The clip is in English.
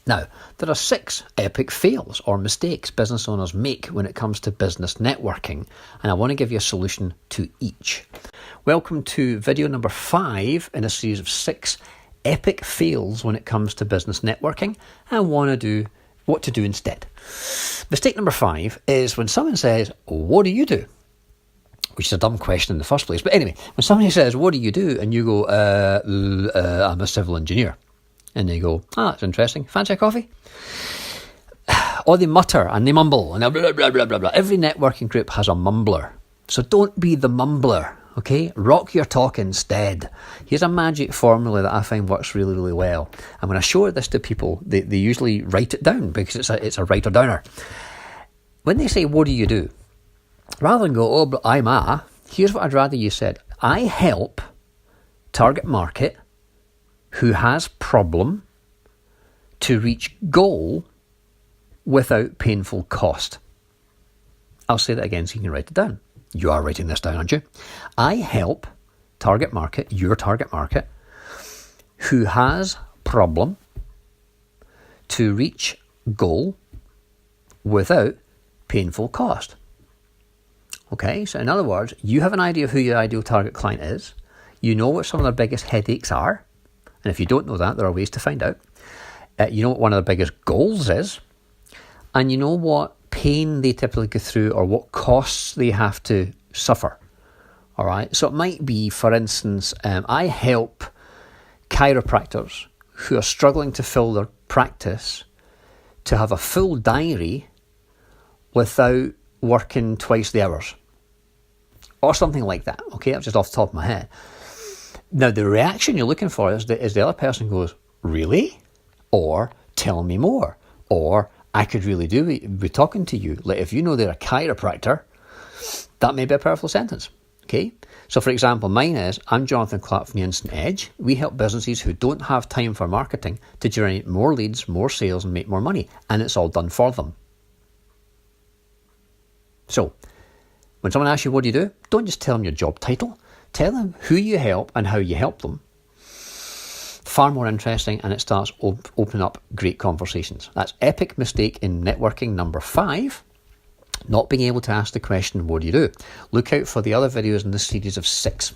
Now, there are 6 epic fails or mistakes business owners make when it comes to business networking, and I want to give you a solution to each. Welcome to video number 5 in a series of 6 epic fails when it comes to business networking, and what to do instead. Mistake number 5 is when someone says, "What do you do?" Which is a dumb question in the first place. But anyway, when somebody says, "What do you do?" and you go, I'm a civil engineer. And they go, that's interesting. Fancy a coffee? Or they mutter and they mumble and blah, blah, blah, blah, blah. Every networking group has a mumbler. So don't be the mumbler, okay? Rock your talk instead. Here's a magic formula that I find works really, really well. And when I show this to people, they usually write it down because it's a writer-downer. When they say, "What do you do?" rather than go, but here's what I'd rather you said. I help target market who has problem to reach goal without painful cost. I'll say that again so you can write it down. You are writing this down, aren't you? I help target market, your target market, who has problem to reach goal without painful cost. Okay, so in other words, you have an idea of who your ideal target client is. You know what some of their biggest headaches are. And if you don't know that, there are ways to find out. You know what one of the biggest goals is. And you know what pain they typically go through or what costs they have to suffer. All right. So it might be, for instance, I help chiropractors who are struggling to fill their practice to have a full diary without working twice the hours. Or something like that. Okay, that's just off the top of my head. Now, the reaction you're looking for is the other person goes, "Really?" Or, "Tell me more." Or, "I could really be talking to you." Like, if you know they're a chiropractor, that may be a powerful sentence. Okay? So, for example, mine is, I'm Jonathan Clark from the Instant Edge. We help businesses who don't have time for marketing to generate more leads, more sales, and make more money. And it's all done for them. So, when someone asks you, "What do you do?" don't just tell them your job title. Tell them who you help and how you help them. Far more interesting, and it starts opening up great conversations. That's epic mistake in networking number 5, not being able to ask the question, "What do you do?" Look out for the other videos in this series of 6.